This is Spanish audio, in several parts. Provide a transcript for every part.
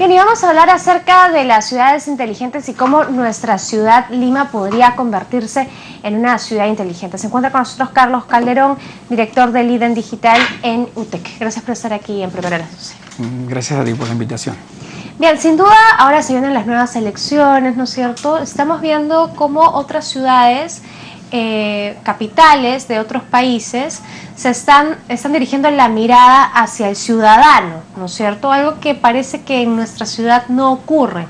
Bien, y vamos a hablar acerca de las ciudades inteligentes y cómo nuestra ciudad, Lima, podría convertirse en una ciudad inteligente. Se encuentra con nosotros Carlos Calderón, director de Liden Digital en UTEC. Gracias por estar aquí en Primero a las 12. Gracias a ti por la invitación. Bien, sin duda ahora se vienen las nuevas elecciones, ¿no es cierto? Estamos viendo cómo otras ciudades, capitales de otros países, están dirigiendo la mirada hacia el ciudadano, ¿no es cierto? Algo que parece que en nuestra ciudad no ocurre.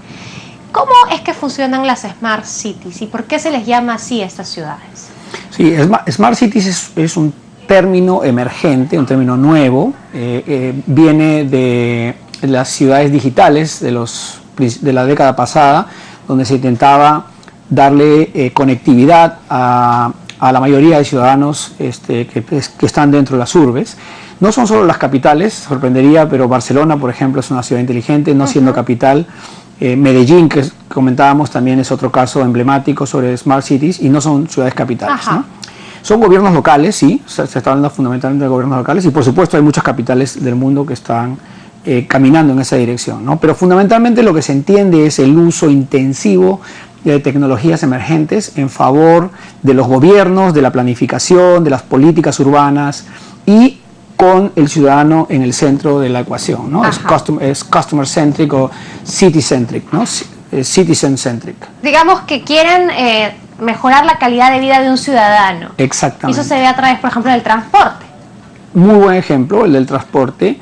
¿Cómo es que funcionan las Smart Cities y por qué se les llama así a estas ciudades? Sí, Smart Cities es un término emergente, un término nuevo, viene de las ciudades digitales de la década pasada, donde se intentaba darle conectividad a la mayoría de ciudadanos que están dentro de las urbes. No son solo las capitales, sorprendería, pero Barcelona, por ejemplo, es una ciudad inteligente, no siendo capital. Medellín, que comentábamos, también es otro caso emblemático sobre Smart Cities, y no son ciudades capitales, ¿no? Son gobiernos locales, sí, se está hablando fundamentalmente de gobiernos locales, y por supuesto hay muchas capitales del mundo que están caminando en esa dirección, ¿no? Pero fundamentalmente lo que se entiende es el uso intensivo de tecnologías emergentes en favor de los gobiernos, de la planificación, de las políticas urbanas, y con el ciudadano en el centro de la ecuación, ¿no? Es customer centric o city centric, ¿no? Citizen centric. Digamos que quieren mejorar la calidad de vida de un ciudadano. Exactamente. Y eso se ve a través, por ejemplo, del transporte. Muy buen ejemplo, el del transporte.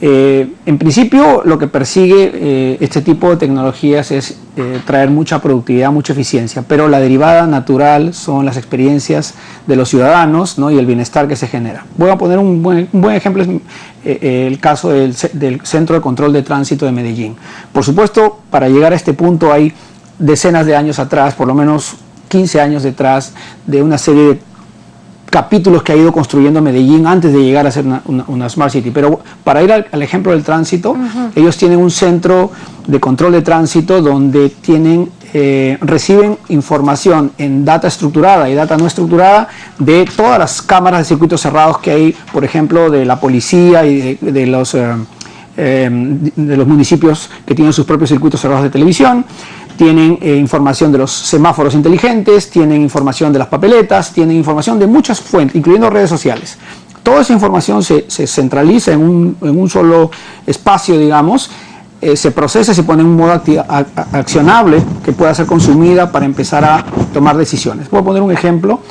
En principio, lo que persigue este tipo de tecnologías es traer mucha productividad, mucha eficiencia, pero la derivada natural son las experiencias de los ciudadanos, ¿no? Y el bienestar que se genera. Voy a poner un buen ejemplo, el caso del Centro de Control de Tránsito de Medellín. Por supuesto, para llegar a este punto hay decenas de años atrás, por lo menos 15 años detrás, de una serie de capítulos que ha ido construyendo Medellín antes de llegar a ser una Smart City. Pero para ir al ejemplo del tránsito, ellos tienen un centro de control de tránsito donde reciben información en data estructurada y data no estructurada de todas las cámaras de circuitos cerrados que hay, por ejemplo, de la policía y de los municipios que tienen sus propios circuitos cerrados de televisión. Tienen información de los semáforos inteligentes, tienen información de las papeletas, tienen información de muchas fuentes, incluyendo redes sociales. Toda esa información se centraliza en un solo espacio, digamos, se procesa y se pone en un modo accionable que pueda ser consumida para empezar a tomar decisiones. Voy a poner un ejemplo.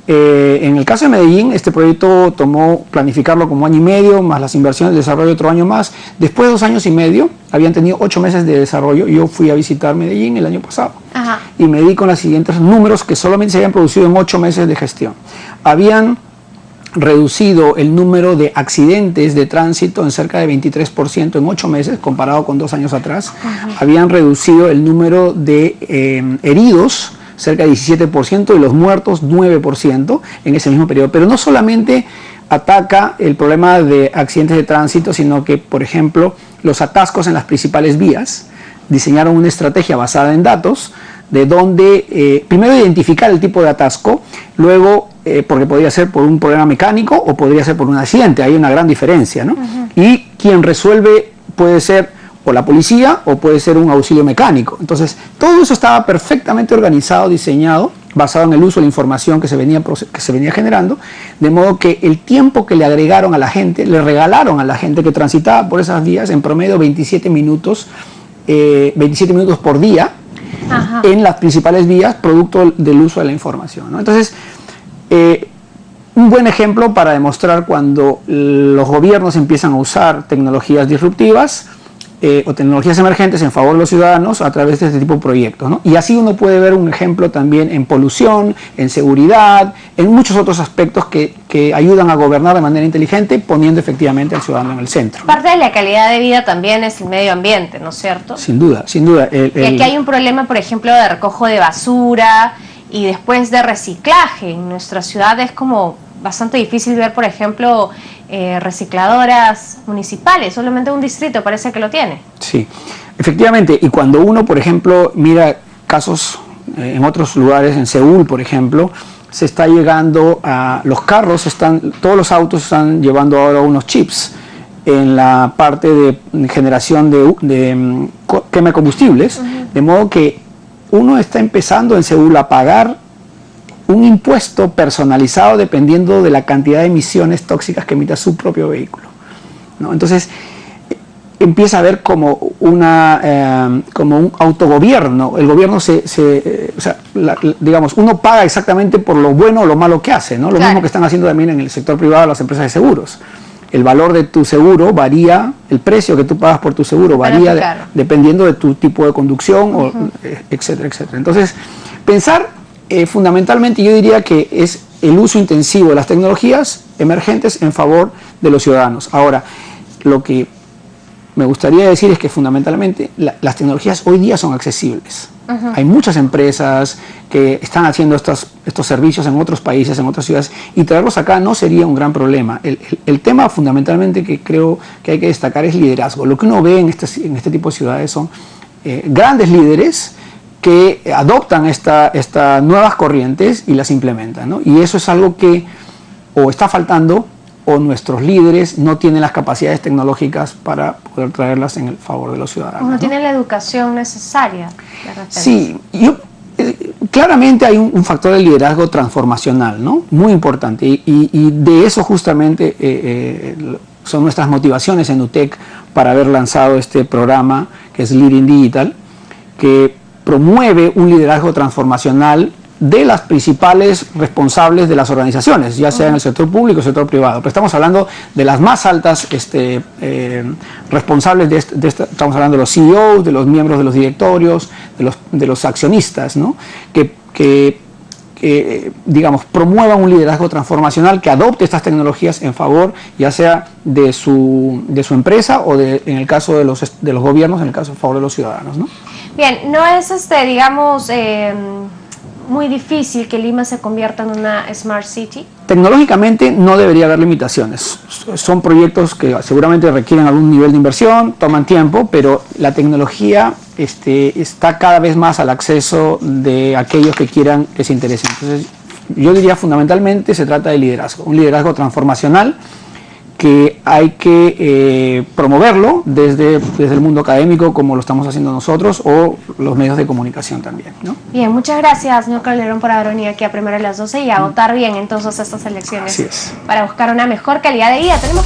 En el caso de Medellín, este proyecto tomó planificarlo como año y medio, más las inversiones de desarrollo otro año más. Después de 2 años y medio, habían tenido 8 meses de desarrollo. Yo fui a visitar Medellín el año pasado y me di con los siguientes números que solamente se habían producido en 8 meses de gestión. Habían reducido el número de accidentes de tránsito en cerca de 23% en 8 meses, comparado con 2 años atrás. Habían reducido el número de heridos cerca de 17% y los muertos 9% en ese mismo periodo. Pero no solamente ataca el problema de accidentes de tránsito, sino que, por ejemplo, los atascos en las principales vías. Diseñaron una estrategia basada en datos de donde primero identificar el tipo de atasco, luego porque podría ser por un problema mecánico o podría ser por un accidente, hay una gran diferencia, ¿no? Y quien resuelve puede ser o la policía o puede ser un auxilio mecánico. Entonces, todo eso estaba perfectamente organizado, diseñado, basado en el uso de la información que se venía generando, de modo que el tiempo que le agregaron a la gente, le regalaron a la gente que transitaba por esas vías, en promedio 27 minutos por día en las principales vías, producto del uso de la información, ¿no? Entonces, un buen ejemplo para demostrar cuando los gobiernos empiezan a usar tecnologías disruptivas o tecnologías emergentes en favor de los ciudadanos a través de este tipo de proyectos, ¿no? Y así uno puede ver un ejemplo también en polución, en seguridad, en muchos otros aspectos que ayudan a gobernar de manera inteligente, poniendo efectivamente al ciudadano en el centro. Parte de la calidad de vida también es el medio ambiente, ¿no es cierto? Sin duda, sin duda. Y aquí hay un problema, por ejemplo, de recojo de basura y después de reciclaje. En nuestra ciudad es como bastante difícil ver, por ejemplo, recicladoras municipales, solamente un distrito parece que lo tiene. Sí, efectivamente, y cuando uno, por ejemplo, mira casos en otros lugares, en Seúl, por ejemplo, se está llegando a los carros, todos los autos están llevando ahora unos chips en la parte de generación de quema de combustibles, de modo que uno está empezando en Seúl a pagar un impuesto personalizado dependiendo de la cantidad de emisiones tóxicas que emita su propio vehículo, ¿no? Entonces empieza a haber como como un autogobierno. El gobierno digamos, uno paga exactamente por lo bueno o lo malo que hace, ¿no? Lo mismo que están haciendo también en el sector privado las empresas de seguros. El valor de tu seguro varía, el precio que tú pagas por tu seguro varía dependiendo de tu tipo de conducción, etcétera, etcétera. Entonces, pensar fundamentalmente, yo diría que es el uso intensivo de las tecnologías emergentes en favor de los ciudadanos. Ahora, lo que me gustaría decir es que fundamentalmente las tecnologías hoy día son accesibles. Hay muchas empresas que están haciendo estos servicios en otros países, en otras ciudades, y traerlos acá no sería un gran problema. El tema fundamentalmente que creo que hay que destacar es liderazgo. Lo que uno ve en este tipo de ciudades son grandes líderes que adoptan estas nuevas corrientes y las implementan, ¿no? Y eso es algo que o está faltando o nuestros líderes no tienen las capacidades tecnológicas para poder traerlas en el favor de los ciudadanos. No tienen la educación necesaria. Sí, claramente hay un factor de liderazgo transformacional, ¿no? Muy importante, y de eso justamente son nuestras motivaciones en UTEC para haber lanzado este programa que es Leading Digital, que promueve un liderazgo transformacional de las principales responsables de las organizaciones, ya sea en el sector público o el sector privado. Pero estamos hablando de las más altas responsables estamos hablando de los CEOs, de los miembros de los directorios, de los accionistas, ¿no? que digamos, promuevan un liderazgo transformacional que adopte estas tecnologías en favor, ya sea de su empresa o en el caso de los gobiernos, en el caso en favor de los ciudadanos, ¿no? Bien, no es digamos, muy difícil que Lima se convierta en una Smart City. Tecnológicamente no debería haber limitaciones. Son proyectos que seguramente requieren algún nivel de inversión, toman tiempo, pero la tecnología está cada vez más al acceso de aquellos que quieran, que se interesen. Entonces, yo diría fundamentalmente se trata de liderazgo, un liderazgo transformacional que hay que promoverlo desde el mundo académico, como lo estamos haciendo nosotros, o los medios de comunicación también, ¿no? Bien, muchas gracias, señor Calderón, por haber venido aquí a Primero a las 12 y a votar bien entonces estas elecciones para buscar una mejor calidad de vida. Tenemos